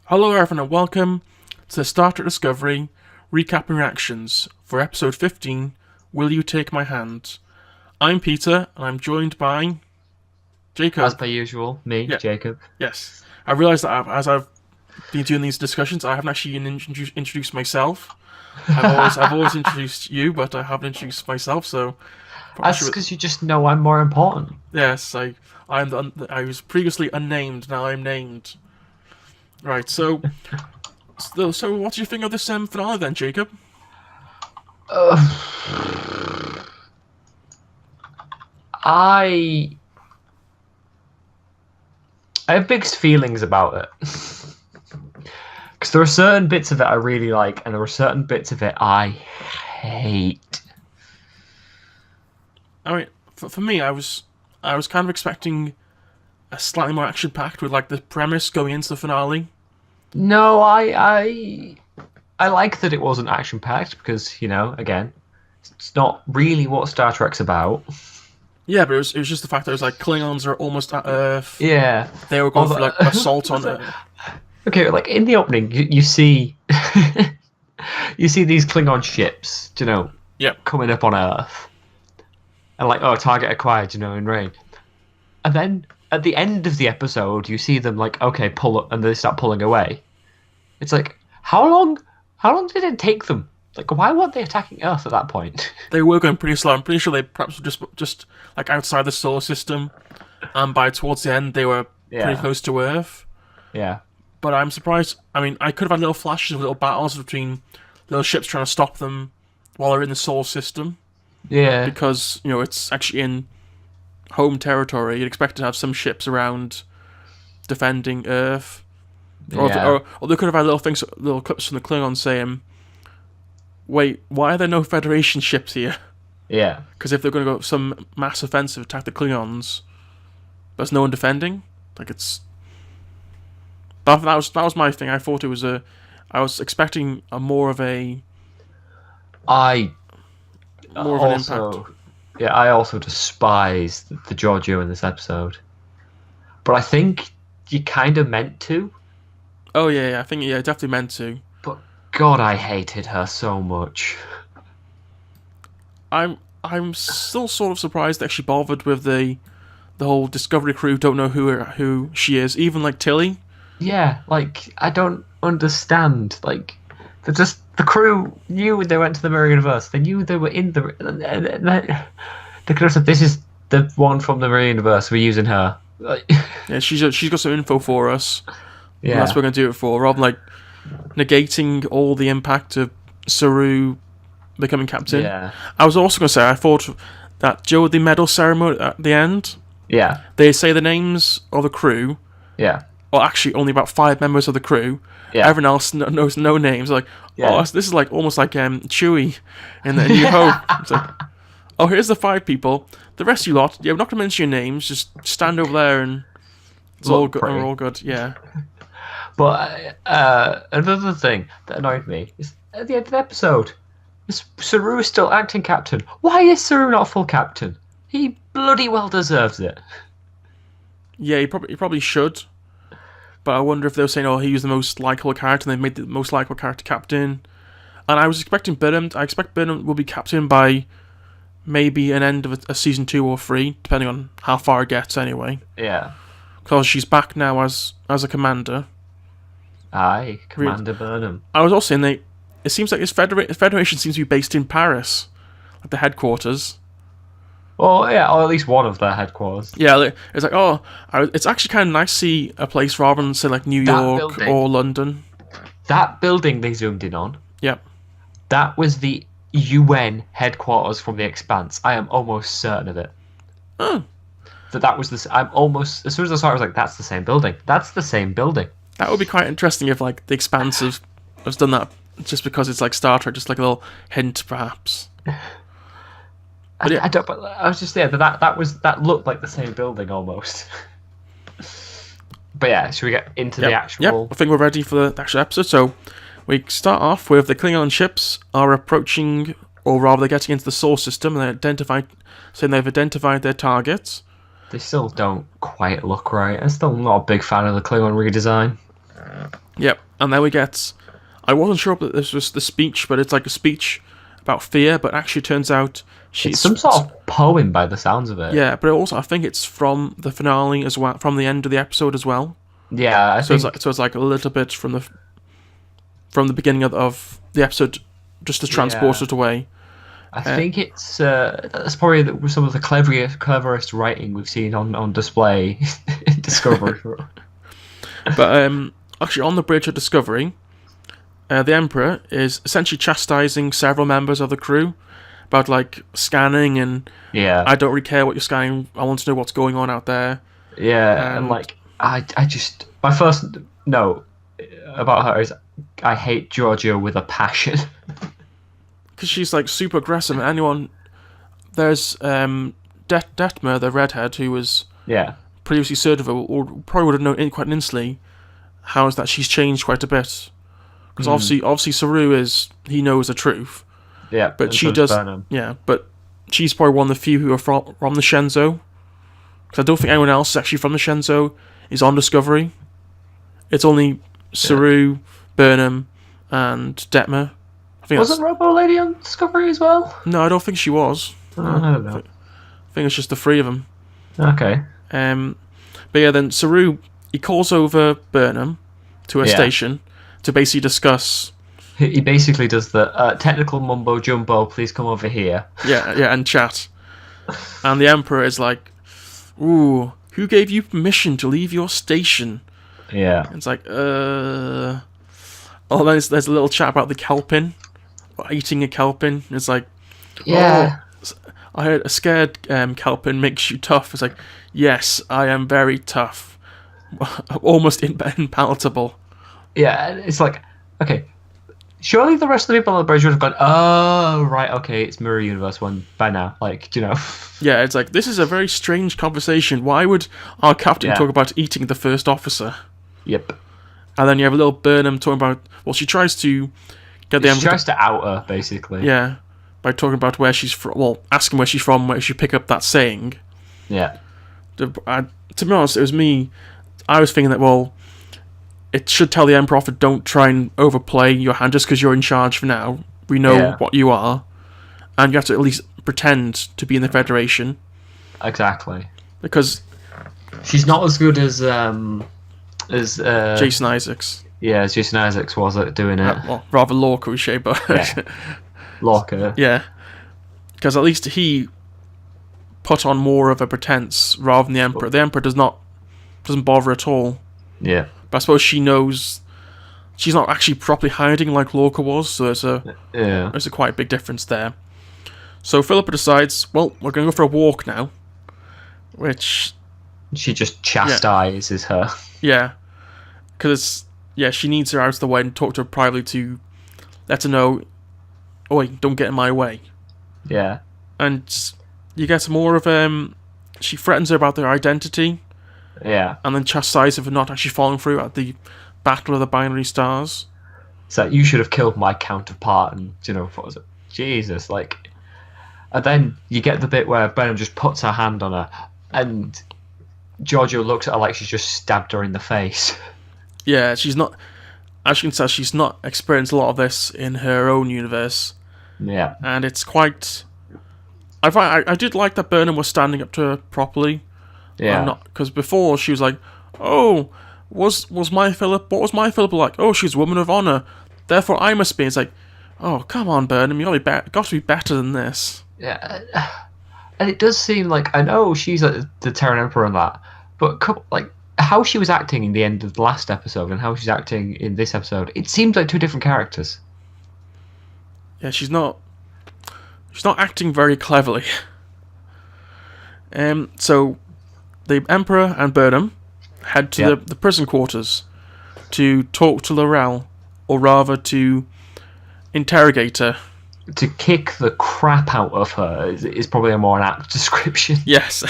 Hello everyone and welcome to the Star Trek Discovery Recapping Reactions for Episode 15, Will You Take My Hand? I'm Peter and I'm joined by Jacob. As per usual, me, Jacob. Yes. I realised that as I've been doing these discussions, I haven't actually introduced myself. I've always introduced you, but I haven't introduced myself, so... That's because you just know I'm more important. Yes, I was previously unnamed, now I'm named. Right, so what do you think of this finale then, Jacob? I have mixed feelings about it. Because there are certain bits of it I really like, and there are certain bits of it I hate. I mean, for me, I was kind of expecting a slightly more action-packed with like the premise going into the finale. No, I like that it wasn't action-packed because, you know, again, it's not really what Star Trek's about. Yeah, but it was just the fact that it was like Klingons are almost at Earth. Yeah, they were going for like assault on Earth. Okay, like in the opening, you see you see these Klingon ships, you know, coming up on Earth, and like, oh, target acquired, you know, in rain, and then at the end of the episode, you see them like, okay, pull up, and they start pulling away. It's like, how long did it take them? Like, why weren't they attacking Earth at that point? They were going pretty slow. I'm pretty sure they perhaps were just like outside the solar system, and by towards the end they were pretty close to Earth. Yeah. But I'm surprised. I mean, I could have had little flashes of little battles between little ships trying to stop them while they're in the solar system. Yeah. Because, you know, it's actually in home territory. You'd expect to have some ships around defending Earth. Or they could have had little clips from the Klingons saying, wait, why are there no Federation ships here? Yeah. Because if they're going to go some mass offensive attack the Klingons, there's no one defending. Like, it's... That was my thing. I thought it was I was expecting more of an impact. Yeah, I also despise the Giorgio in this episode, but I think you kind of meant to. Oh yeah, I think definitely meant to. But God, I hated her so much. I'm still sort of surprised that she bothered with the whole Discovery crew. Don't know who she is. Even like Tilly. Yeah, like, I don't understand. Like, the crew knew when they went to the Mirror Universe. They knew they were in the... They could have said, this is the one from the Mirror Universe, we're using her. Yeah, she's got some info for us. Yeah. And that's what we're going to do it for, rather than, like, negating all the impact of Saru becoming captain. Yeah. I was also going to say, I thought that during the medal ceremony at the end, they say the names of the crew. Yeah. Well, actually, only about 5 members of the crew. Yeah. Everyone else knows no names. Like, oh, this is like almost like Chewie in the New Hope. It's like, oh, here's the 5 people. The rest of you lot, we're not going to mention your names. Just stand over there and it's all good. We're all good. Yeah. But another thing that annoyed me is at the end of the episode, Saru is still acting captain. Why is Saru not full captain? He bloody well deserves it. Yeah, he probably should. But I wonder if they were saying, oh, he was the most likeable character, and they made the most likeable character captain. And I was expecting Burnham. I expect Burnham will be captain by maybe an end of a season 2 or 3, depending on how far it gets, anyway. Yeah. Because she's back now as a commander. Aye, Commander Burnham. I was also saying it seems like his Federation seems to be based in Paris, like the headquarters. Well, yeah, or at least one of their headquarters. Yeah, it's like, oh, it's actually kind of nice to see a place rather than, say, like New York or London. That building they zoomed in on. Yep. That was the UN headquarters from The Expanse. I am almost certain of it. Oh. That was this. I'm almost, as soon as I saw it, I was like, that's the same building. That's the same building. That would be quite interesting if, like, The Expanse has done that just because it's like Star Trek, just like a little hint, perhaps. But I was just there. That looked like the same building almost. But yeah, should we get into the actual? Yep, I think we're ready for the actual episode. So we start off with the Klingon ships are approaching, or rather, they're getting into the solar system, and they've identified their targets. They still don't quite look right. I'm still not a big fan of the Klingon redesign. Yep, and then we get... I wasn't sure that this was the speech, but it's like a speech about fear, but actually turns out It's some sort of poem by the sounds of it. Yeah, but also I think it's from the finale as well, from the end of the episode as well. Yeah, I think... It's like a little bit from the beginning of the episode, just to transport it away. I think that's probably some of the cleverest writing we've seen on display in Discovery. But actually, on the bridge of Discovery, the Emperor is essentially chastising several members of the crew about like scanning and I don't really care what you're scanning. I want to know what's going on out there. Yeah, and like I just my first note about her is I hate Georgia with a passion. Because she's like super aggressive. There's Detmer, the redhead, who was previously served her, or probably would have known quite instantly how is that she's changed quite a bit. Because obviously Saru he knows the truth. Yeah, but she does. Yeah, but she's probably one of the few who are from the Shenzhou. Because I don't think anyone else is actually from the Shenzhou is on Discovery. It's only Saru, Burnham, and Detmer. Wasn't Robo Lady on Discovery as well? No, I don't think she was. I don't know. I think it's just the three of them. Okay. But yeah, then Saru, he calls over Burnham to her station to basically discuss... He basically does the technical mumbo jumbo, please come over here. Yeah, and chat. And the Emperor is like, ooh, who gave you permission to leave your station? Yeah. And it's like, Oh, there's a little chat about the kelpin. Or eating a kelpin. It's like, I heard a scared kelpin makes you tough. It's like, yes, I am very tough. Almost impalatable. Yeah, it's like, okay, surely the rest of the people on the bridge would have gone, oh, right, okay, it's Mirror Universe one by now. Like, you know. Yeah, it's like, this is a very strange conversation. Why would our captain talk about eating the first officer? Yep. And then you have a little Burnham talking about... Well, she tries to get the... She tries to out her, basically. Yeah, by talking about where she's from. Well, asking where she's from, where she pick up that saying. Yeah. To be honest, it was me... I was thinking that, well, it should tell the Emperor off, don't try and overplay your hand just because you're in charge for now. We know what you are. And you have to at least pretend to be in the Federation. Exactly. Because... She's not as good as Jason Isaacs. Yeah, as Jason Isaacs was at doing it. Well, rather Lorca, but... Lorca. Yeah. Because at least he put on more of a pretense rather than the Emperor. The Emperor doesn't bother at all. Yeah. But I suppose she knows she's not actually properly hiding like Lorca was, so there's a quite big difference there. So Philippa decides, well, we're going to go for a walk now. Which... She just chastises her. Yeah. Because, she needs her out of the way and talk to her privately to let her know, oi, don't get in my way. Yeah. And you get more of... she threatens her about their identity. Yeah. And then chastises her for not actually following through at the Battle of the Binary Stars. It's like, you should have killed my counterpart, and, what was it? Jesus, like... And then you get the bit where Burnham just puts her hand on her, and Giorgio looks at her like she's just stabbed her in the face. Yeah, she's not... As you can tell, she's not experienced a lot of this in her own universe. Yeah. And it's quite... I did like that Burnham was standing up to her properly. Yeah. Because before she was like, oh, what was my Philippa like? Oh, she's a woman of honor. Therefore I must be. It's like, oh, come on, Burnham, you got to be better than this. Yeah. And it does seem like, I know she's like the Terran Emperor and that, but how she was acting in the end of the last episode and how she's acting in this episode, it seems like two different characters. Yeah, she's not acting very cleverly. So the Emperor and Burnham head to the prison quarters to talk to Laurel, or rather to interrogate her. To kick the crap out of her is probably a more apt description. Yes.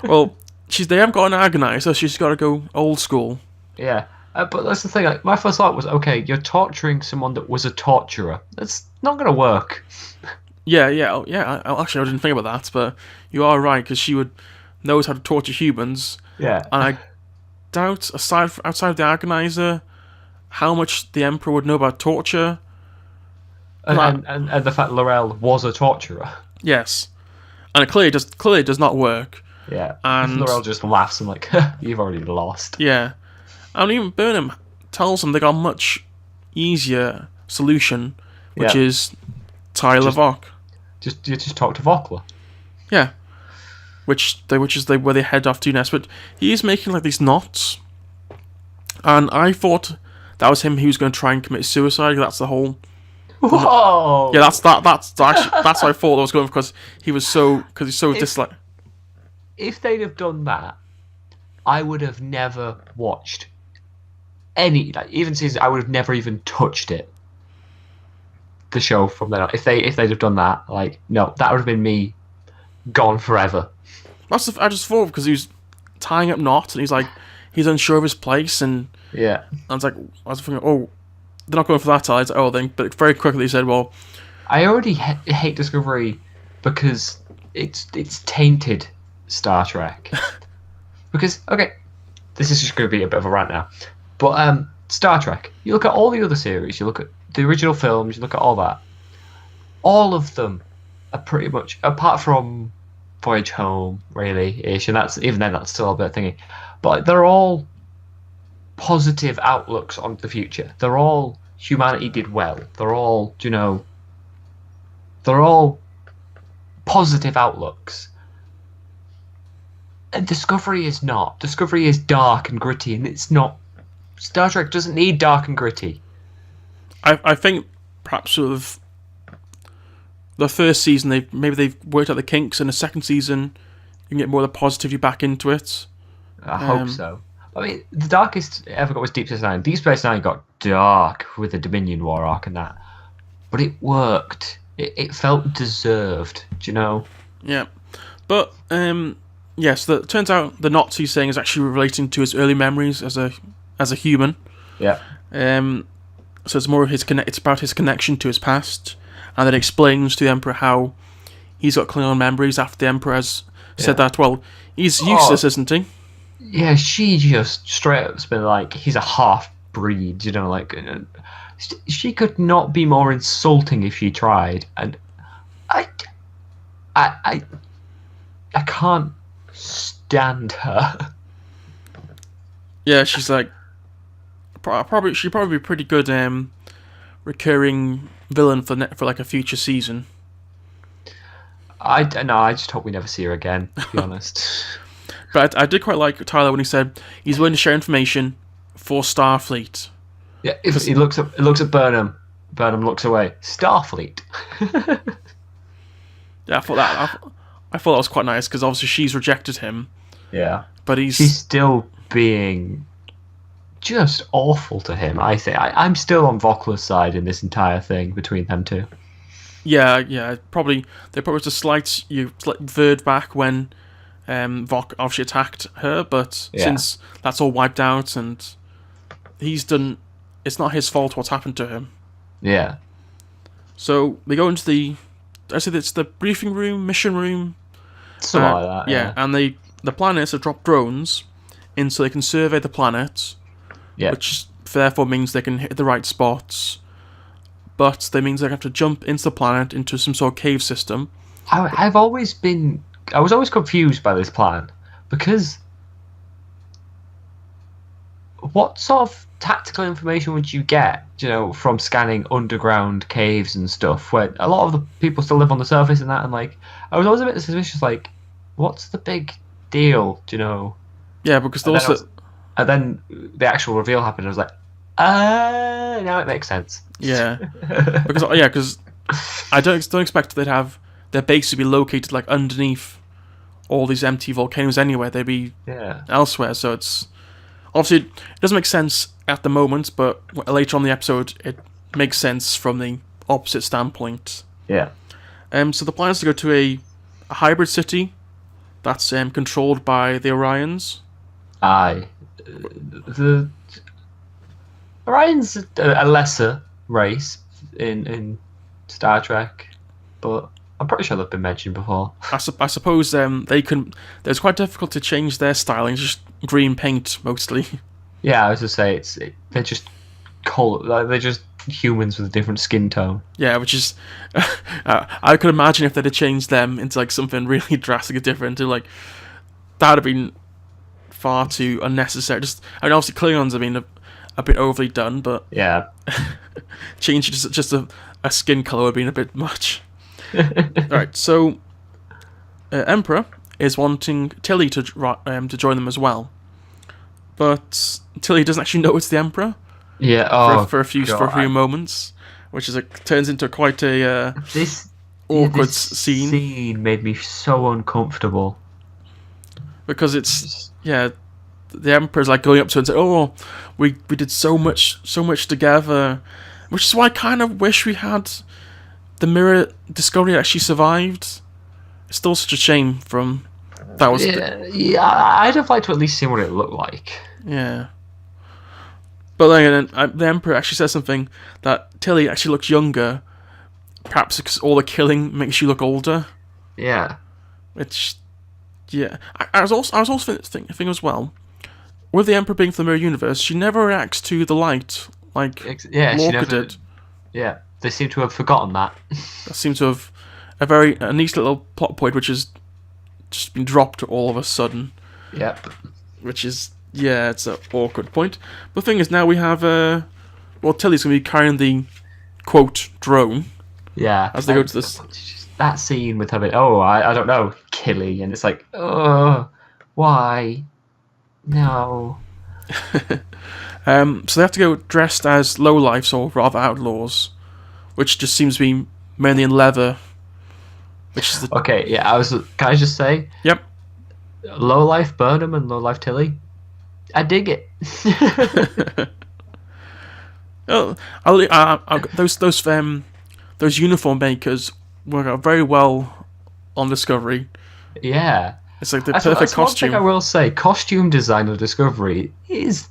Well, they haven't got an agonizer, so she's got to go old school. Yeah. But that's the thing. Like, my first thought was, okay, you're torturing someone that was a torturer. That's not going to work. Yeah. Actually, I didn't think about that, but you are right, because she knows how to torture humans. Yeah. And I doubt, outside of the agonizer, how much the Emperor would know about torture. And the fact Laurel was a torturer. Yes, and it clearly does not work. Yeah, and Laurel just laughs and like, you've already lost. Yeah, and even Burnham tells them they got a much easier solution, which is Tyler Vok. Just talk to Vokla. Yeah, which is where they head off to next. But he's making like these knots, and I thought that was him. He was going to try and commit suicide. That's the whole. Whoa! Yeah, that's actually that's what I thought I was going because he's so disliked. If they'd have done that, I would have never watched any, like, even season. I would have never even touched it. The show from then on. If they'd have done that, like, no, that would have been me gone forever. I just thought because he was tying up knots and he's unsure of his place and yeah. I was thinking, oh, they're not going for that side. Oh, then but very quickly he said, well, I already hate Discovery because it's tainted Star Trek. Because, okay, this is just going to be a bit of a rant now, but Star Trek, you look at all the other series, you look at the original films, you look at all that, all of them are pretty much, apart from Voyage Home, really, ish, and that's still a bit thingy, but they're all positive outlooks on the future. They're all humanity did well. They're all, they're all positive outlooks. And Discovery is not. Discovery is dark and gritty, and it's not. Star Trek doesn't need dark and gritty. I think perhaps sort of the first season they've worked out the kinks, and the second season you can get more of the positivity back into it. I hope so. I mean, the darkest it ever got was Deep Space Nine. Deep Space Nine got dark with the Dominion War arc and that, but it worked. It felt deserved. Do you know? Yeah, but yes, it turns out the knots he's saying is actually relating to his early memories as a human. Yeah. So it's more of it's about his connection to his past, and then explains to the Emperor how he's got Klingon memories after the Emperor has said that. Well, he's useless, isn't he? Yeah, she just straight up's been like, he's a half breed. Like she could not be more insulting if she tried, and I can't stand her. Yeah, she's like she'd probably be pretty good recurring villain for like a future season. I just hope we never see her again, to be honest. But I did quite like Tyler when he said he's willing to share information for Starfleet. Yeah, if he looks at Burnham looks away. Starfleet. Yeah, I thought that was quite nice because obviously she's rejected him. Yeah, but she's still being just awful to him. I think I'm still on Vokla's side in this entire thing between them two. Yeah. There probably was a slight veered back when Vok obviously attacked her, but since that's all wiped out and he's done, it's not his fault what's happened to him. Yeah. So they go into it's the briefing room, mission room. Something like that. Yeah, and the planets have dropped drones in so they can survey the planet. Yeah. Which therefore means they can hit the right spots. But that means they have to jump into the planet into some sort of cave system. I was always confused by this plan because what sort of tactical information would you get, from scanning underground caves and stuff where a lot of the people still live on the surface and that, and like I was always a bit suspicious, like what's the big deal, Yeah, because and then the actual reveal happened. I was like, now it makes sense. Yeah, because I don't expect they'd have their base to be located like underneath all these empty volcanoes anyway. They'd be elsewhere. So it's obviously it doesn't make sense at the moment, but later on in the episode it makes sense from the opposite standpoint. Yeah. So the plan is to go to a hybrid city that's controlled by the Orions. Aye. The Orions a lesser race in Star Trek, but I'm pretty sure they've been mentioned before. I suppose they can. It's quite difficult to change their styling. It's just green paint mostly. Yeah, I was to say they're just they're just humans with a different skin tone. Yeah, which is, I could imagine if they'd have changed them into like something really drastically different. To like that'd have been far too unnecessary. I mean, obviously Klingons have been a bit overly done, but Yeah. changing just a skin color would have been a bit much. Right, so Emperor is wanting Tilly to join them as well, but Tilly doesn't actually know it's the Emperor. Yeah. For a few moments, which is turns into quite a this awkward this scene. Scene made me so uncomfortable Because the Emperor's like going up to her and saying, "Oh, we did so much together," which is why I kind of wish we had the mirror discovery actually survived. It's still such a shame from that was. Yeah, I'd have liked to at least see what it looked like. Yeah. But then the Emperor actually says something that Tilly actually looks younger, perhaps because all the killing makes you look older. Yeah. Which, yeah, I was also thinking as well, with the Emperor being from the mirror universe, she never reacts to the light like Lorca did. Yeah, they seem to have forgotten that. That seems to have a nice little plot point, which has just been dropped all of a sudden. Yep. Which is. Yeah, it's an awkward point. But the thing is, now we have Tilly's going to be carrying the quote drone. Yeah. As they go to this. That scene with her, I don't know, Killy, and it's like, oh, why? No. So they have to go dressed as lowlifes, or rather outlaws, which just seems to be mainly in leather. Which is the... Okay, yeah, can I just say? Yep. Lowlife Burnham and lowlife Tilly. I dig it. Those uniform makers work out very well on Discovery. Yeah, it's like the perfect costume. One thing I will say: costume design of Discovery is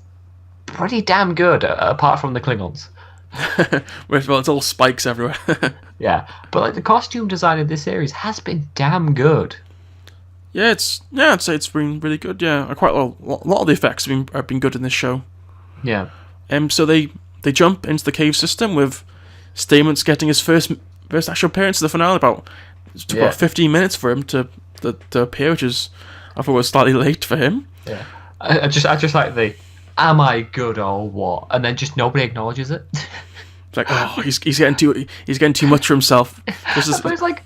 pretty damn good, apart from the Klingons. Well, it's all spikes everywhere. Yeah, but like the costume design of this series has been damn good. Yeah, I'd say it's been really good. Yeah, quite a lot of the effects have been good in this show. Yeah. So they jump into the cave system with Stamets getting his first actual appearance in the finale. It took about 15 minutes for him to appear, which is I thought was slightly late for him. Yeah. I just like the "Am I good or what?" and then just nobody acknowledges it. It's like, oh, he's getting too much for himself. But it's like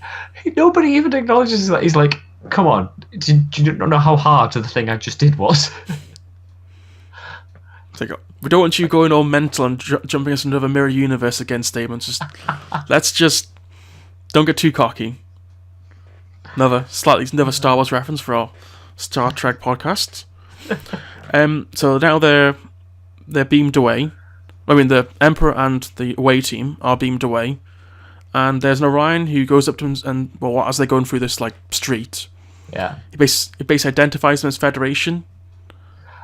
nobody even acknowledges that. He's like, come on, do you not know how hard the thing I just did was? It's like, we don't want you going all mental and jumping us into another mirror universe against statements. Let's just don't get too cocky. Another Star Wars reference for our Star Trek podcast. So now they're beamed away. I mean, the Emperor and the away team are beamed away, and there's an Orion who goes up to them and as they're going through this like street. Yeah. He basically identifies them as Federation.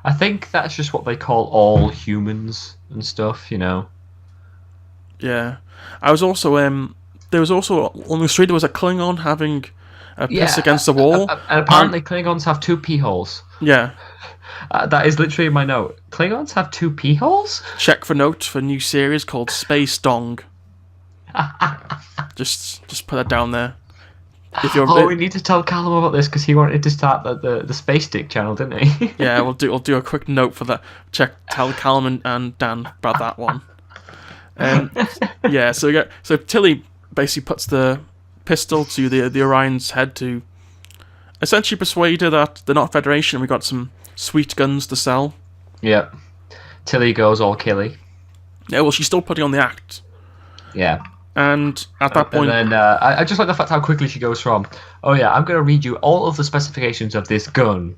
I think that's just what they call all humans and stuff, you know. Yeah. I was also there was also on the street there was a Klingon having a piss against the wall. And apparently Klingons have 2 pee holes. Yeah. That is literally my note. Klingons have 2 pee holes? Check for note for a new series called Space Dong. just put that down there. We need to tell Callum about this because he wanted to start the Space Dick channel, didn't he? Yeah, we'll do a quick note for that. Tell Callum and Dan about that one. Yeah, so Tilly basically puts the pistol to the Orion's head to essentially persuade her that they're not Federation. We got some sweet guns to sell. Yeah, Tilly goes all killy. Yeah, well, she's still putting on the act. Yeah. And at that point... And then I just like the fact how quickly she goes from, oh yeah, I'm going to read you all of the specifications of this gun,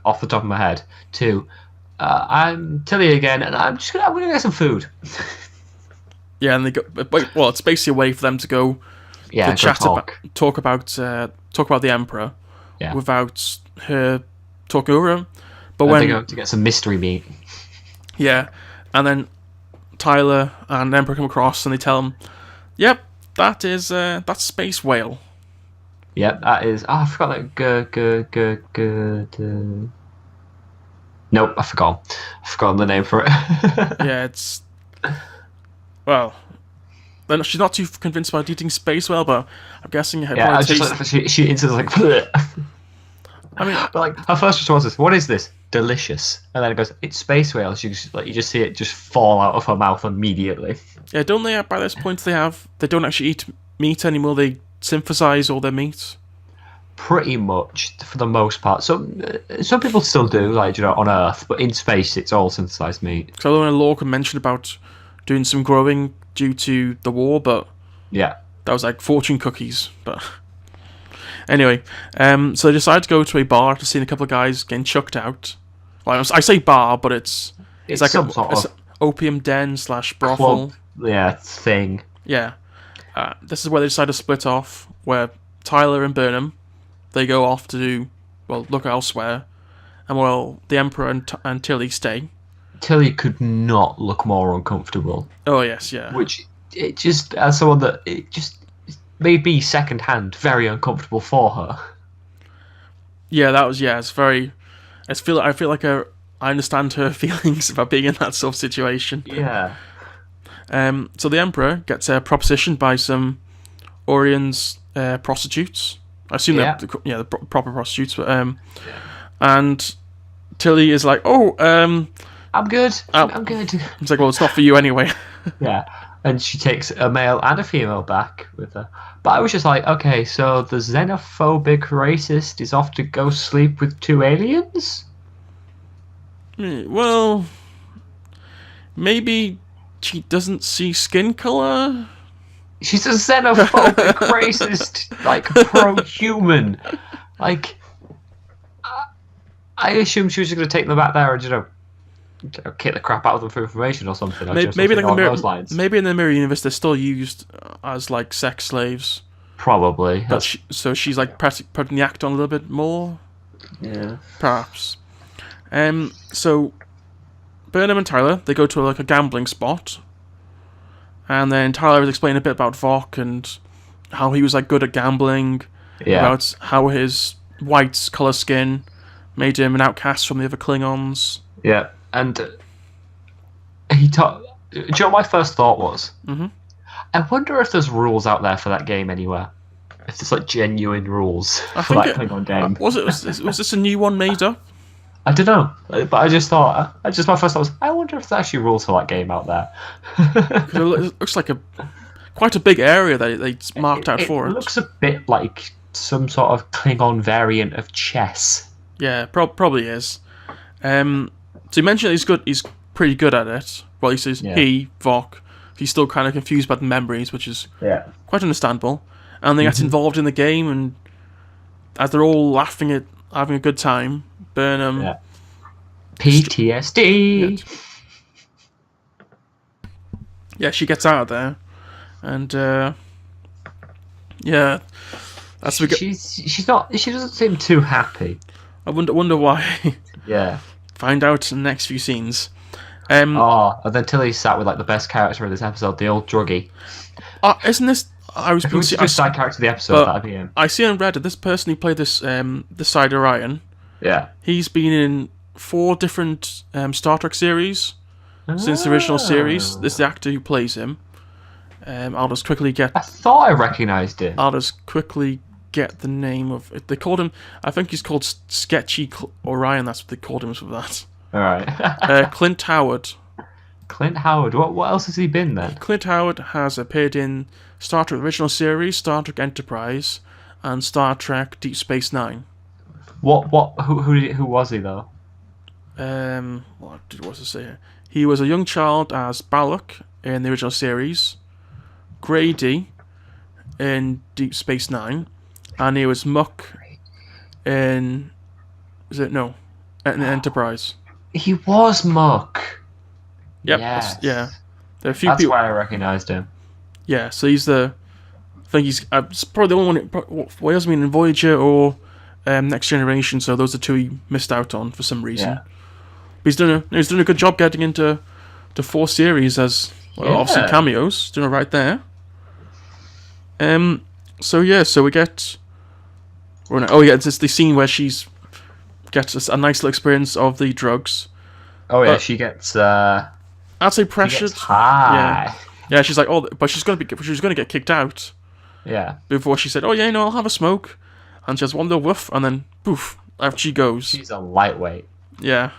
off the top of my head, to, I'm Tilly again, and I'm going to get some food. Yeah, and they go... Well, it's basically a way for them to go... Yeah, to talk about the Emperor. Yeah. Without her talking over him. But and when... they go to get some mystery meat. Yeah, and then Tyler and Emperor come across and they tell him, yep, that's Space Whale. Yep, that is... Oh, I forgot that... Nope, I forgot. I forgot the name for it. Yeah, it's... Well, then she's not too convinced about eating space whale, but I'm guessing her Yeah, I probably just tastes. like she instantly like. Bleh. I mean, But like her first response is, "What is this? Delicious." And then it goes, "It's space whales." You just see it just fall out of her mouth immediately. yeah, don't they? By this point, they don't actually eat meat anymore. They synthesize all their meat. Pretty much for the most part. Some people still do, like on Earth, but in space it's all synthesized meat. So I know Lorcan mentioned about doing some growing due to the war, but Yeah. that was like fortune cookies. But anyway, so they decide to go to a bar to see a couple of guys getting chucked out. Well, I say bar, but it's like some sort of opium den / brothel. club, thing. Yeah. This is where they decide to split off, where Tyler and Burnham, they go off to look elsewhere, and the Emperor and Tilly stay. Tilly could not look more uncomfortable. Oh yes, yeah. Which it just, as someone that it just made me secondhand very uncomfortable for her. Yeah, that was It's very. I feel like I understand her feelings about being in that sort of situation. Yeah. So the Emperor gets propositioned by some Orion's prostitutes. I assume they're the proper prostitutes, but and Tilly is like, I'm good. I'm good. It's like, well, it's not for you anyway. Yeah, and she takes a male and a female back with her. But I was just like, okay, so the xenophobic racist is off to go sleep with 2 aliens? Well, maybe she doesn't see skin color. She's a xenophobic racist, like pro-human. Like, I assumed she was just going to take them back there and kick the crap out of them for information or something. Maybe like those lines. Maybe in the mirror universe they're still used as like sex slaves. Probably. But so she's like putting the act on a little bit more. Yeah. Perhaps. So Burnham and Tyler, they go to like a gambling spot. And then Tyler was explaining a bit about Vok and how he was like good at gambling. Yeah. About how his white colour skin made him an outcast from the other Klingons. Yeah, and he taught. Do you know what my first thought was? Mm-hmm. I wonder if there's rules out there for that game anywhere. If there's like genuine rules for that Klingon game. Was this a new one made up? I don't know, but I just thought. My first thought was, I wonder if there's actually rules for that game out there. It looks like quite a big area that they marked out for it. It looks a bit like some sort of Klingon variant of chess. Yeah, probably is. So you mentioned he's pretty good at it. Well, he says Vok. He's still kind of confused by the memories, which is quite understandable. And they get involved in the game, and as they're all laughing at having a good time, Burnham. Yeah. PTSD. Yeah, she gets out of there, and that's she's not. She doesn't seem too happy. I wonder why. Yeah. Find out in the next few scenes. And then Tilly sat with like the best character in this episode, the old druggie. Isn't this? I was Who's the best side character of the episode? That'd be him. I see on Reddit this person who played this side Orion. Yeah. He's been in 4 different Star Trek series since the original series. This is the actor who plays him. I'll just quickly get. I thought I recognised him. I'll just quickly get the name of it. They called him. I think he's called Sketchy Orion. That's what they called him for that. All right. Clint Howard. Clint Howard. What else has he been then? Clint Howard has appeared in Star Trek original series, Star Trek Enterprise, and Star Trek Deep Space Nine. Who was he though? What was it say here? He was a young child as Balak in the original series, Grady in Deep Space Nine, and he was Muck in in Enterprise. He was Muck. Yep. Yes. Yeah. There are a few That's people. why I recognised him. Yeah. So he's I think he's probably the only one. He hasn't been in Voyager or Next Generation. So those are 2 he missed out on for some reason. Yeah. But he's done a good job getting into 4 series as obviously cameos. Doing it right there. So we get. It's the scene where she's gets a nice little experience of the drugs. Oh yeah, she gets I'd say pressured. High. Yeah. She's like, oh, but she's gonna get kicked out. Yeah. Before she said, oh yeah, I'll have a smoke, and she has one little whiff, and then poof, out she goes. She's a lightweight. Yeah.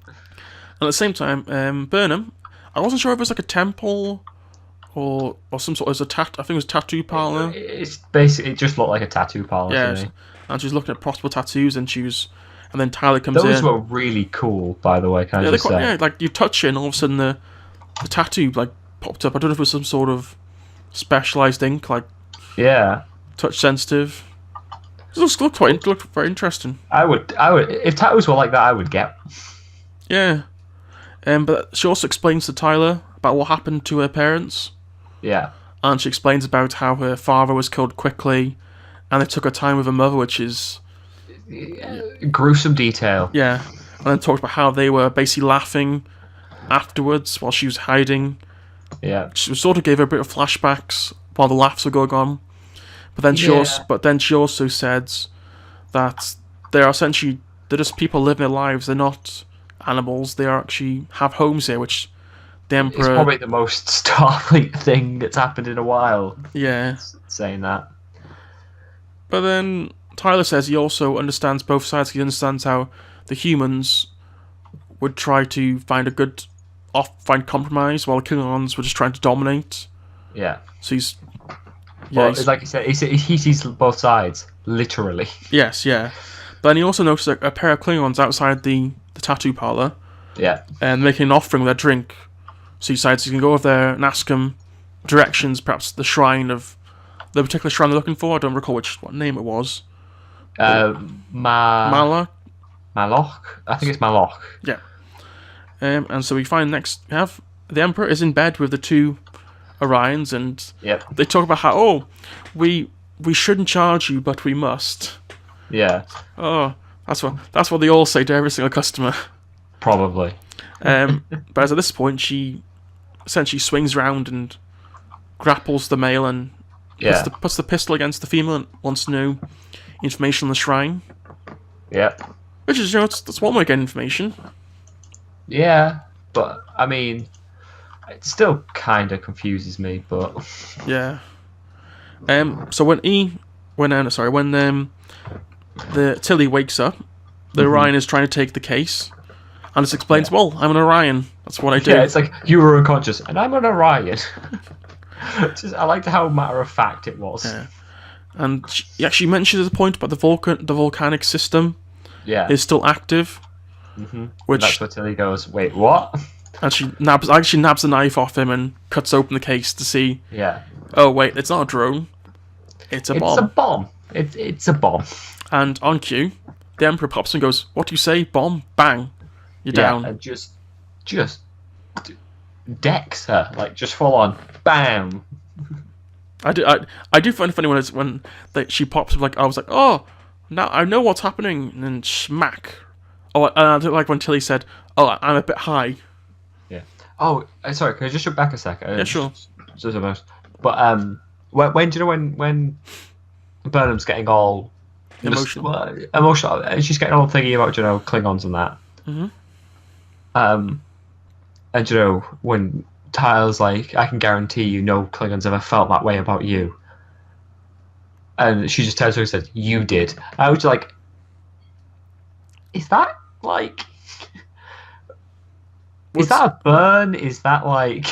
And at the same time, Burnham, I wasn't sure if it was like a temple or some sort of I think it was a tattoo parlor. It's basically, it just looked like a tattoo parlor to me. And she's looking at possible tattoos, and then Tyler comes in. Those were really cool, by the way. Can I just say? Yeah, like you touch it, and all of a sudden the tattoo like popped up. I don't know if it was some sort of specialized ink, like touch sensitive. It looked very interesting. I would if tattoos were like that, I would get. Yeah, but she also explains to Tyler about what happened to her parents. Yeah, and she explains about how her father was killed quickly, and they took her time with her mother, which is gruesome detail. Yeah, and then talked about how they were basically laughing afterwards while she was hiding. Yeah, she sort of gave her a bit of flashbacks while the laughs were going on. But then she also said that they're just people living their lives. They're not animals. They actually have homes here, which the Emperor... It's probably the most Starfleet thing that's happened in a while. Yeah. Saying that. But then Tyler says he also understands both sides. He understands how the humans would try to find compromise while the Klingons were just trying to dominate. Yeah. So he's... Yeah, well, like you said, he sees both sides, literally. Yes, yeah. But then he also noticed a pair of Klingons outside the tattoo parlor. Yeah. And making an offering of their drink. So he decides he can go over there and ask them directions, perhaps the particular shrine they're looking for. I don't recall what name it was. Maloch? I think it's Maloch. Yeah. And so we find the Emperor is in bed with the two Orions, and they talk about how we shouldn't charge you, but we must. Yeah. Oh, that's what they all say to every single customer. Probably. But as at this point, she essentially swings around and grapples the male and puts the pistol against the female and wants to know information on the shrine. Yeah. Which is, that's one way to get information. Yeah, but I mean, it still kind of confuses me, but yeah. So when the Tilly wakes up, the Orion is trying to take the case, and it explains, well, I'm an Orion. That's what I do. Yeah, it's like you were unconscious, and I'm an Orion. I liked how matter of fact it was. Yeah. And she mentions the point about the volcanic system. Yeah. Is still active. Mm-hmm. Which that's where Tilly goes, wait, what? And she nabs a knife off him and cuts open the case to see. Yeah. Oh wait, it's not a drone. It's a bomb. It's a bomb. It's a bomb. And on cue, the Emperor pops and goes, "What do you say? Bomb! Bang! You're down." And just decks her, like just full on, bam. I do find it funny when she pops up, like I was like, oh, now I know what's happening, and then smack. Oh, and I don't like when Tilly said, "Oh, I'm a bit high." Yeah. Oh, sorry. Can I just jump back a sec? Yeah, sure. But when do you know when Burnham's getting all emotional, she's getting all thingy about Klingons and that. Mm-hmm. And when Tyler's like, I can guarantee you, no Klingons ever felt that way about you. And she just turns to her and says, "You did." I was like, is that like? Is that a burn? Is that like?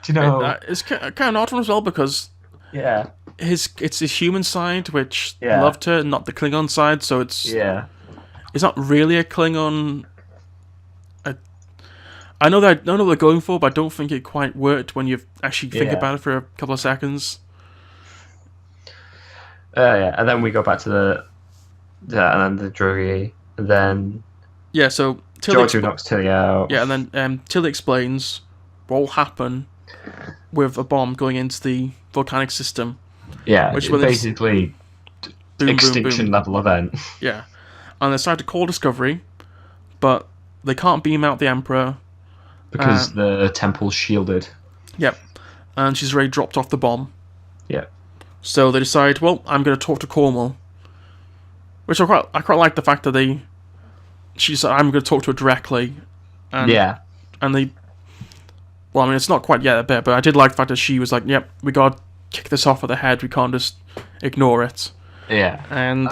Do you know? It's kind of odd one as well because it's his human side which loved her, not the Klingon side. So it's not really a Klingon. I know what they're going for, but I don't think it quite worked when you actually think about it for a couple of seconds. And then we go back to and then the druggie, and then so Georgiou knocks Tilly out. Yeah, and then Tilly explains what will happen with a bomb going into the volcanic system. Yeah, which is basically extinction level event. Yeah, and they decide to call Discovery, but they can't beam out the Emperor because the temple's shielded. Yep, and she's already dropped off the bomb. Yep. So they decide, well, I'm going to talk to Cornwall, which I quite like the fact that she said, I'm going to talk to her directly. And they Well, I mean, it's not quite yet a bit, but I did like the fact that she was like, "Yep, we got to kick this off at the head. We can't just ignore it." Yeah. And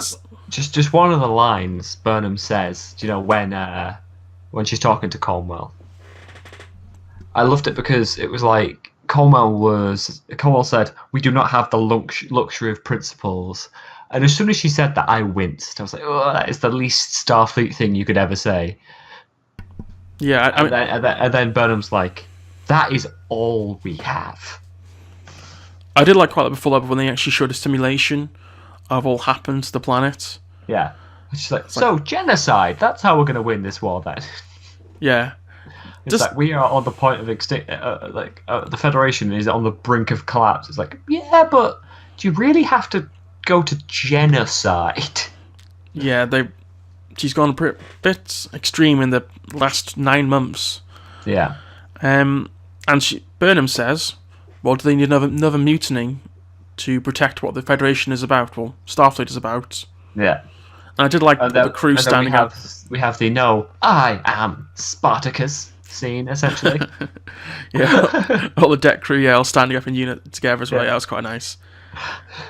just one of the lines Burnham says, when she's talking to Cornwell. I loved it because it was like Cornwell said, "We do not have the luxury of principles." And as soon as she said that, I winced. I was like, "Oh, that is the least Starfleet thing you could ever say." Yeah, and then Burnham's like, "That is all we have." I did like quite a bit before that when they actually showed a simulation of all happened to the planet. Yeah. She's like, so genocide, that's how we're going to win this war then. Yeah. It's like, we are on the point of the Federation is on the brink of collapse. It's like, yeah, but do you really have to go to genocide? Yeah, she's gone a bit extreme in the last 9 months. Yeah. And Burnham says, well, do they need another mutiny to protect what the Federation is about, or Starfleet is about? Yeah. And I did like the crew standing up. We have the "No, I am Spartacus" scene, essentially. Yeah, all the deck crew, all standing up in unit together as well. Yeah, that was quite nice.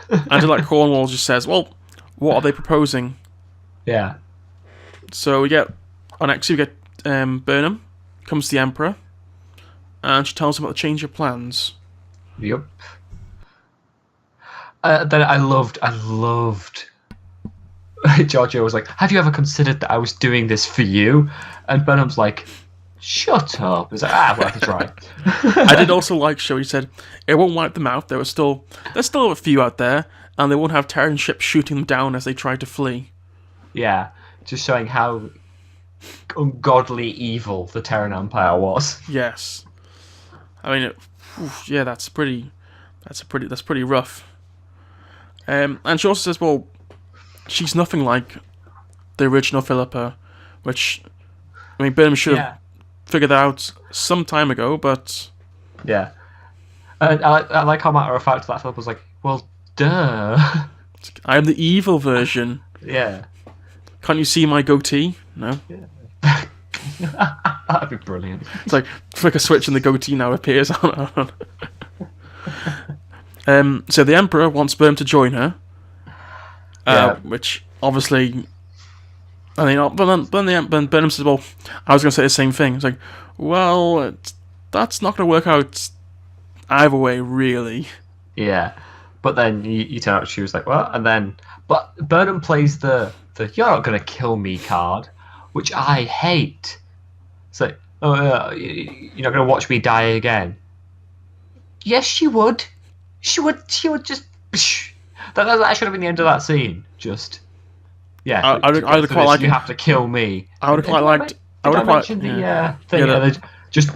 And I did like Cornwall just says, well, what are they proposing? Yeah. So we get Burnham, comes the Emperor, and she tells him about the change of plans. Yep. Then I loved Giorgio was like, "Have you ever considered that I was doing this for you?" And Burnham's like, "Shut up." He's like, we'll have to try. I did also like he said, it won't wipe them out. There's still a few out there, and they won't have Terran ships shooting them down as they try to flee. Yeah, just showing how ungodly evil the Terran Empire was. Yes. I mean, that's pretty rough. And she also says, well, she's nothing like the original Philippa, which, I mean, Burnham should have figured that out some time ago, but... Yeah. And I like how matter of fact that Philippa was like, well, duh. I am the evil version. Yeah. Can't you see my goatee? No? Yeah. That'd be brilliant. It's like, flick a switch and the goatee now appears on. So the Emperor wants Burnham to join her, which obviously, I mean, but then Burnham says, "Well, I was going to say the same thing." It's like, well, that's not going to work out either way, really. Yeah, but then you turn out she was like, well, but Burnham plays the "you're not going to kill me" card, which I hate. It's like, you're not going to watch me die again. Yes, she would. She would just. That should have been the end of that scene. Just. Yeah. I would quite like. You have to kill me. I would have quite liked. I would have mentioned the thing.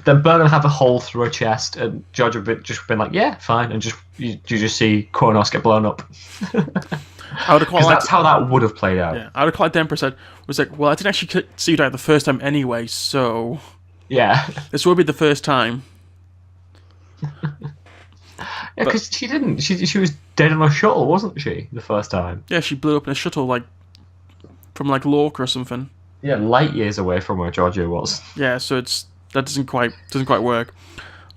Then Burnham have a hole through her chest, and George would just been like, "Yeah, fine," and you just see Kronos get blown up. I would have quite liked. That's how that would have played out. Yeah, I would have quite. The Emperor said was like, "Well, I didn't actually see you die the first time anyway, so yeah, this will be the first time." Yeah, because she didn't. She was dead on a shuttle, wasn't she? The first time. Yeah, she blew up in a shuttle from Lorca or something. Yeah, light years away from where Georgia was. Yeah, so that doesn't quite work.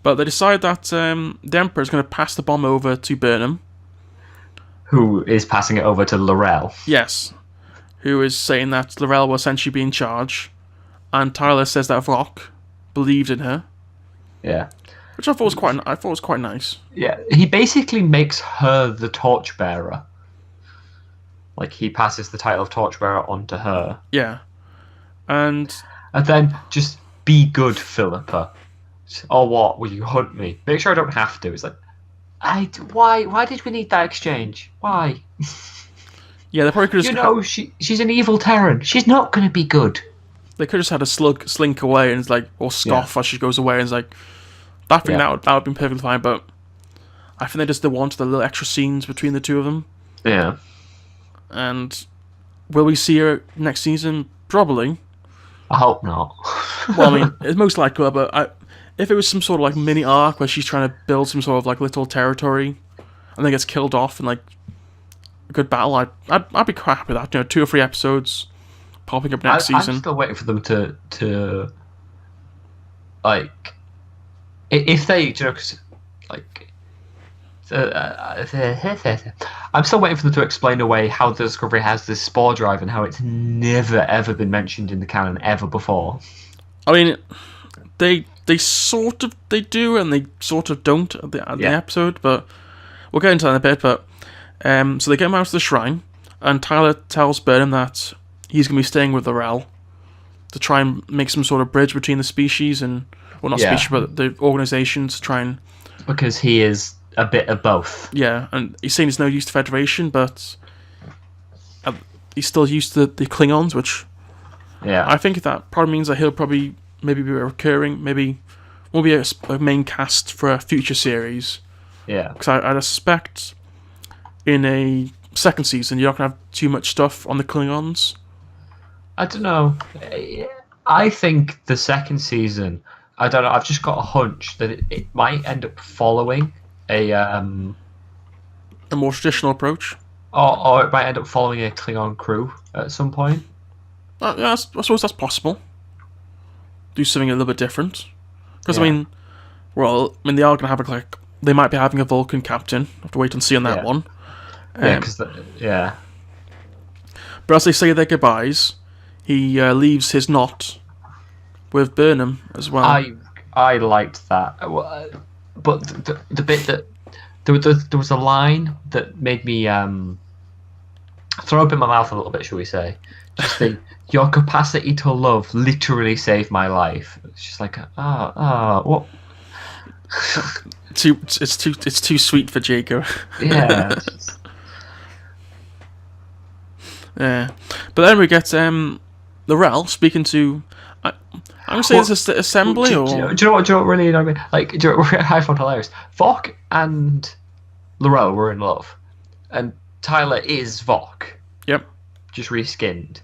But they decide that the Emperor is going to pass the bomb over to Burnham, who is passing it over to L'Rell. Yes, who is saying that L'Rell will essentially be in charge, and Tyler says that Vlok believed in her. Yeah. Which I thought was quite nice. Yeah, he basically makes her the torchbearer. Like, he passes the title of torchbearer onto her. Yeah. And then just be good, Philippa. Or what? Will you hunt me? Make sure I don't have to. It's like, why did we need that exchange? Why? Yeah, they probably could have. She's an evil Terran. She's not going to be good. They could have just had a slug slink away and it's like, or scoff as she goes away, and it's like, that would have been perfectly fine. But I think they wanted the little extra scenes between the two of them. Yeah. And will we see her next season? Probably. I hope not. Well, I mean, it's most likely, but if it was some sort of mini arc where she's trying to build some sort of little territory and then gets killed off in a good battle, I'd be quite happy with that. 2 or 3 episodes popping up next season. I'm still waiting for them to if they, you know, 'cause, like, I'm still waiting for them to explain away how the Discovery has this spore drive and how it's never ever been mentioned in the canon ever before. I mean, they sort of do and they sort of don't at the episode, but we'll get into that in a bit. But so they get him out to the shrine, and Tyler tells Burnham that he's going to be staying with Laurel to try and make some sort of bridge between the species and, well, not species, but the organizations to try and... Because he is a bit of both. Yeah, and he's saying he's no use to Federation, but he's still used to the Klingons, which... Yeah. I think that probably means that he'll probably maybe be recurring, maybe won't be a main cast for a future series. Yeah. Because I suspect in a second season you're not going to have too much stuff on the Klingons. I don't know. I think the second season, I don't know, I've just got a hunch that it might end up following a more traditional approach. Or it might end up following a Klingon crew at some point. Yeah, I suppose that's possible. Do something a little bit different. Because, I mean, they are going to have they might be having a Vulcan captain. Have to wait and see on that one. Yeah. But as they say their goodbyes, he leaves his knot with Burnham as well. I liked that. But the bit that... There was a line that made me throw up in my mouth a little bit, shall we say. Just think, your capacity to love literally saved my life. It's just like, what? It's too sweet for Jacob. Yeah. Yeah. But then we get Laurel speaking to... I'm going to say it's an assembly, do you know what really annoyed me? Like, do you know what I found hilarious? Vok and Laurel were in love. And Tyler is Vok. Yep. Just reskinned.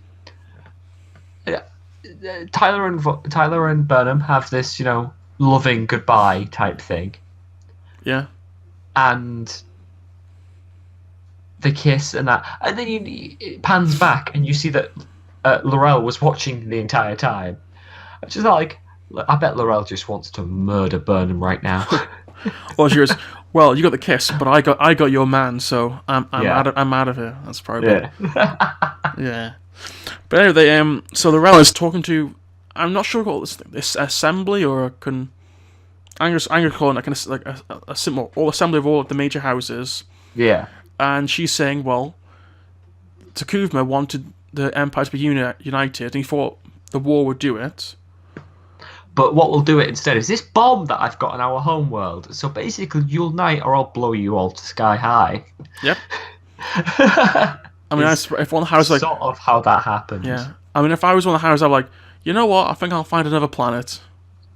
Tyler and Burnham have this, loving goodbye type thing. Yeah. And they kiss and that, and then it pans back and you see that Laurel was watching the entire time. It's just like, I bet Laurel just wants to murder Burnham right now. Well, she goes, well, you got the kiss, but I got your man, so I'm out of here. That's probably yeah. But anyway, so Laurel is talking to, I'm not sure what this assembly or I'm gonna call it like a simple assembly of all of the major houses. Yeah. And she's saying, well, Takuvma wanted the Empire to be united, and he thought the war would do it. But what will do it instead is this bomb that I've got in our home world. So basically, you'll unite or I'll blow you all to sky high. Yep. I mean, if one house like sort of how that happened. Yeah. I mean, if I was one of the houses, I'm like, you know what? I think I'll find another planet.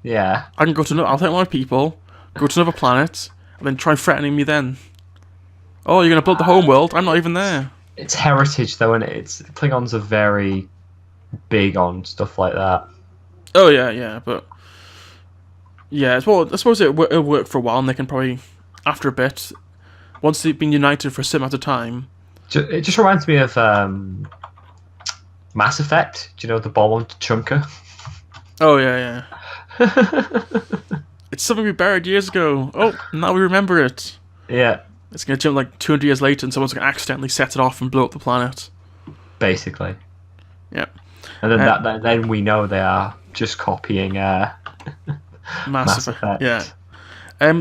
Yeah. I can go to I'll take my people, go to another planet, and then try threatening me then. Oh, you're gonna build the home world? I'm not even there. It's heritage, though, isn't it? Klingons are very big on stuff like that. Oh yeah, but yeah, well, I suppose it'll work for a while, and they can probably, after a bit, once they've been united for a certain amount of time. It just reminds me of Mass Effect. Do you know the bomb on Chunker? Oh yeah. It's something we buried years ago. Oh, now we remember it. Yeah. It's going to jump like 200 years later and someone's going to accidentally set it off and blow up the planet. Basically. Yeah. And then then we know they are just copying Mass Effect. Yeah.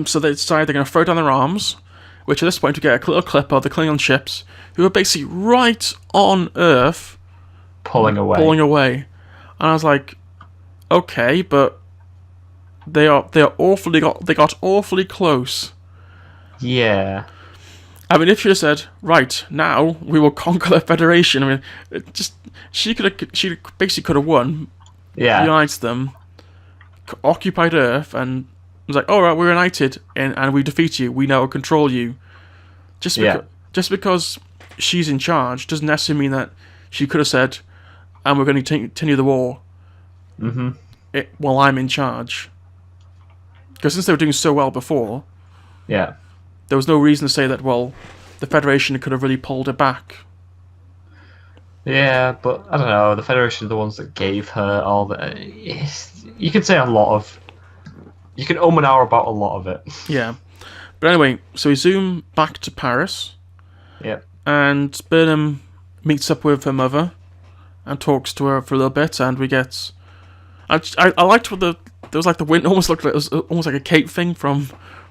So they decide they're going to throw down their arms, which at this point we get a little clip of the Klingon ships, who are basically right on Earth. Pulling away. And I was like, okay, but they got awfully close. Yeah. I mean, if she had said, right, now we will conquer the Federation, I mean, she basically could have won, unites them, occupied Earth, and was like, all right, we're united, and we defeat you, we now control you. Just because she's in charge doesn't necessarily mean that she could have said, and we're going to continue the war while I'm in charge. Because since they were doing so well before, there was no reason to say that, well, the Federation could have really pulled it back. Yeah, but I don't know. The Federation are the ones that gave her all the... You could say a lot of You can and hour about a lot of it. Yeah. But anyway, so we zoom back to Paris. Yep. And Burnham meets up with her mother and talks to her for a little bit, and we get. I liked what there was like the wind almost looked like it was almost like a cape thing from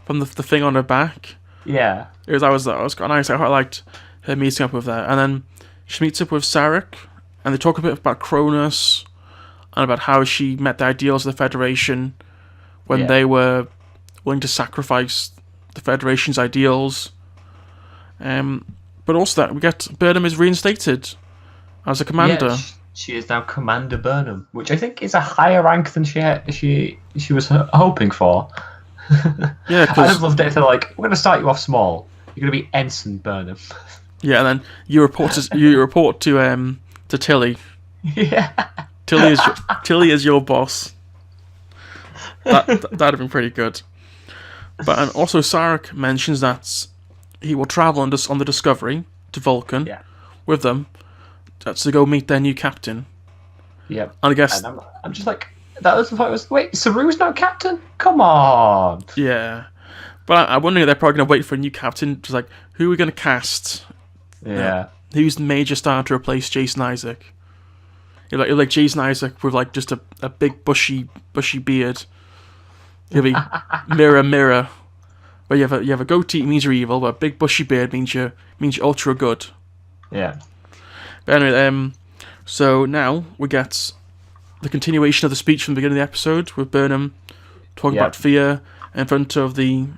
the thing on her back. Yeah. That was quite nice. I quite liked her meeting up with that, and then she meets up with Sarek, and they talk a bit about Cronus and about how she met the ideals of the Federation when they were willing to sacrifice the Federation's ideals. But also that we get Burnham is reinstated as a commander. Yeah, she is now Commander Burnham, which I think is a higher rank than she was hoping for. Yeah, I just loved it. They're like, we're going to start you off small. You're going to be Ensign Burnham. Yeah, and then you report to Tilly. Yeah. Tilly is your boss. That'd have been pretty good. But and also Sarek mentions that he will travel on the Discovery to Vulcan with them to go meet their new captain. Yeah. And I guess I'm just like, that was the point. Wait, Saru's not captain? Come on. Yeah. But I'm wondering if they're probably going to wait for a new captain. Just like, who are we going to cast? Yeah. Who's the major star to replace Jason Isaac? You're like Jason Isaac with like just a big bushy beard. He'll be mirror. Where you have a goatee means you're evil, but a big bushy beard means you're ultra good. Yeah. But anyway, so now we get the continuation of the speech from the beginning of the episode with Burnham talking about fear in front of the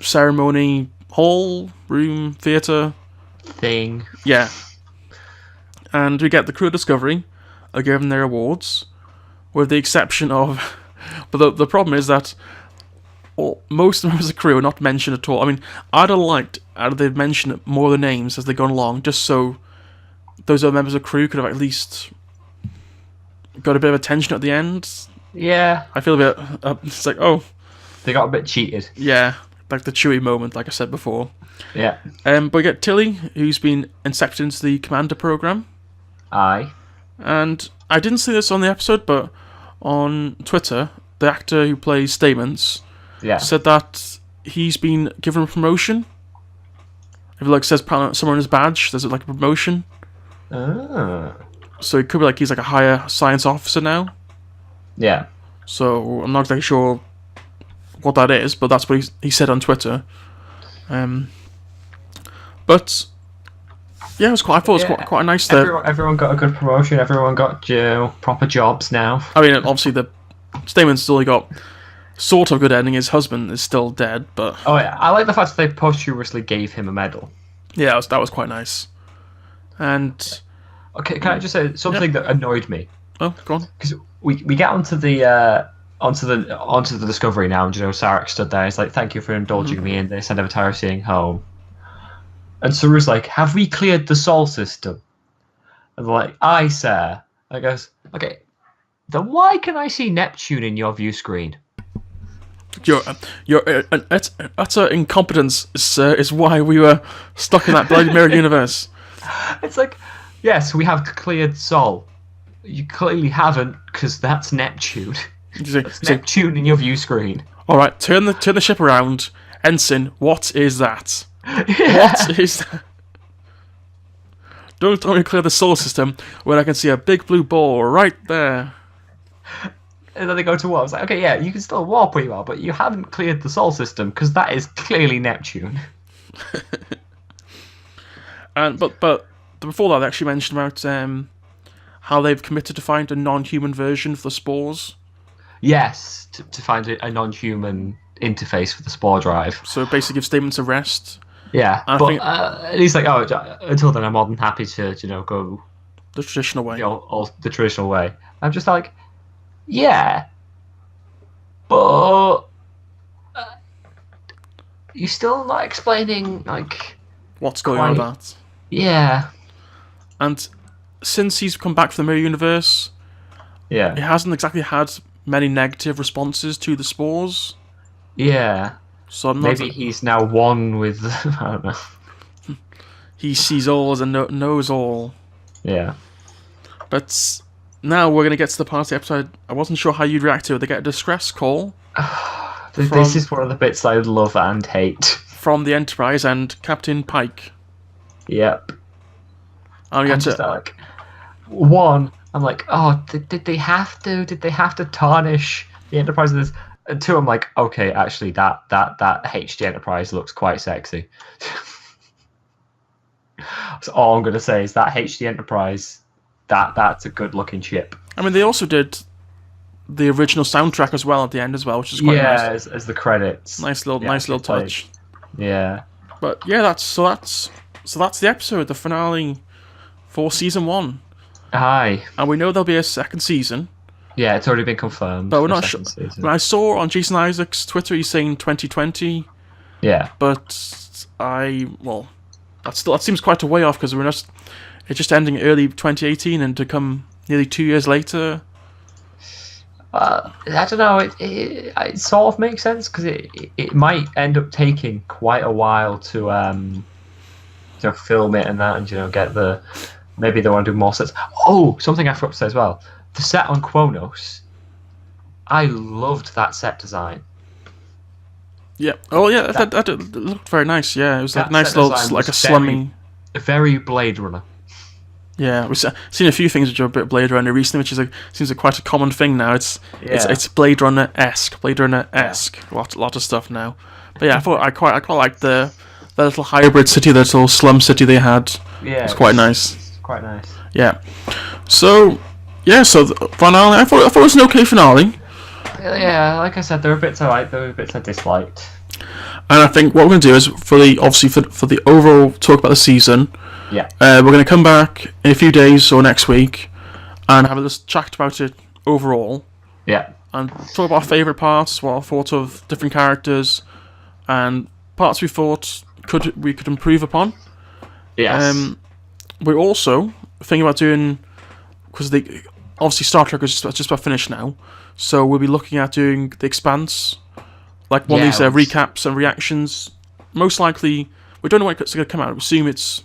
ceremony hall, room, theatre thing. Yeah. And we get the crew of Discovery are given their awards, with the exception of... But the problem is that most members of the crew are not mentioned at all. I mean, I'd have liked they'd mention more of the names as they've gone along, just so those other members of the crew could have at least got a bit of attention at the end. Yeah. I feel a bit... it's like, oh... They got a bit cheated. Yeah, like the Chewie moment, like I said before. Yeah. But we get Tilly, who's been incepted into the Commander program. Aye. And I didn't see this on the episode, but on Twitter, the actor who plays Stamens said that he's been given a promotion. If it like says somewhere on his badge, there's like a promotion. Oh. So it could be like he's like a higher science officer now. Yeah. So I'm not exactly sure what that is, but that's what he said on Twitter. But yeah, it was quite. I thought it was quite nice. Everyone got a good promotion. Everyone got proper jobs now. I mean, obviously the Stamens still got sort of good ending. His husband is still dead, but I like the fact that they posthumously gave him a medal. Yeah, that was quite nice. And okay, can I just say something that annoyed me? Oh, go on. Because we get onto the Discovery now, and Sarek stood there. He's like, "Thank you for indulging me in this. I never tire of seeing home." And Saru's like, "Have we cleared the Sol system?" And they're like, "Aye, sir." I goes, "Okay, then why can I see Neptune in your view screen?" Your utter incompetence is why we were stuck in that bloody mirror universe. It's like, yes, we have cleared Sol. You clearly haven't, because that's Neptune. That's Neptune in your view screen. All right, turn the ship around, Ensign. What is that? Yeah. What is that? Don't only clear the solar system when I can see a big blue ball right there. And then they go to warp. It's like, okay, yeah, you can still warp where you are, but you haven't cleared the Sol system because that is clearly Neptune. But before that, they actually mentioned about how they've committed to find a non-human version for the spores. Yes, to find a non-human interface for the spore drive. So basically give Stamens a rest. Yeah, and but he's like, until then I'm more than happy to, go... The traditional way. The traditional way. I'm just like, yeah, but... you're still not explaining, like... What's going on with that? Yeah. And since he's come back from the Mirror Universe, he hasn't exactly had many negative responses to the spores. Yeah. So maybe he's now one with... I don't know. He sees all and knows all. Yeah. But now we're going to get to the part of the episode I wasn't sure how you'd react to it. They get a distress call This is one of the bits I love and hate. From the Enterprise and Captain Pike. Yep. And I'm just like, one, I'm like, oh, did they have to? Did they have to tarnish the Enterprise with this? And two, I'm like, okay, actually, that HD Enterprise looks quite sexy. So all I'm gonna say is that HD Enterprise, that's a good looking ship. I mean, they also did the original soundtrack as well at the end as well, which is quite nice. As the credits. Nice little touch. Yeah. But yeah, that's the episode, the finale for season 1. Aye. And we know there'll be a second season. Yeah, it's already been confirmed. But we're not sure. When I saw on Jason Isaac's Twitter, he's saying 2020. Yeah. But that seems quite a way off because it's just ending early 2018 and to come nearly 2 years later. I don't know. It sort of makes sense because it might end up taking quite a while to film it and that, and get maybe they want to do more sets. Oh, something I forgot to say as well. The set on Kronos, I loved that set design. Yeah. Oh yeah, that looked very nice. Yeah, it was like nice little like a slummy. Very Blade Runner. Yeah, we've seen a few things which are a bit Blade Runner recently, which seems like quite a common thing now. It's Blade Runner-esque, a lot of stuff now. But yeah, I quite liked the little hybrid city, the little slum city they had. Yeah, it's quite nice. It's quite nice. Yeah. So the finale, I thought it was an okay finale. Yeah, like I said, there were bits I liked, there were bits I disliked. And I think what we're going to do is for the overall talk about the season. Yeah. We're going to come back in a few days or next week and have a little chat about it overall. Yeah. And talk about our favourite parts, what our thoughts of different characters, and parts we thought we could improve upon. Yes. We're also thinking about doing, because obviously Star Trek is just about finished now, so we'll be looking at doing The Expanse, like one of these recaps and reactions. Most likely, we don't know when it's going to come out. We assume it's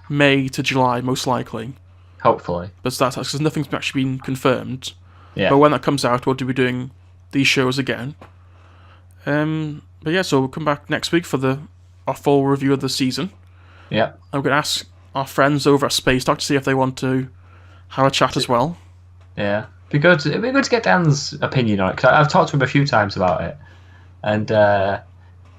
May to July, most likely. Hopefully. But that's because nothing's actually been confirmed. Yeah. But when that comes out, we'll be doing these shows again. But yeah, so we'll come back next week for our full review of the season. Yeah. I'm going to ask our friends over at Space Dock to see if they want to have a chat as well. Yeah. It'd be good to get Dan's opinion on it, because I've talked to him a few times about it. And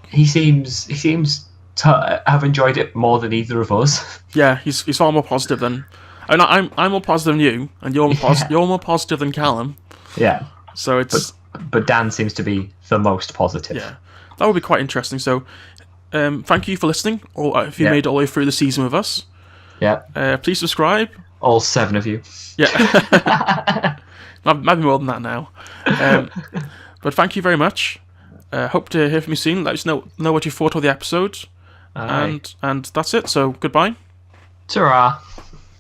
he seems to have enjoyed it more than either of us. Yeah, he's far more positive than... I'm more positive than you, and you're more positive than Callum. Yeah. So it's... But Dan seems to be the most positive. Yeah. That would be quite interesting. So, thank you for listening, or if you made it all the way through the season with us. Yeah. Please subscribe. All 7 of you. Yeah. Might be more than that now. But thank you very much. Hope to hear from you soon. Let us know what you thought of the episode. And that's it. So, goodbye. Ta-ra.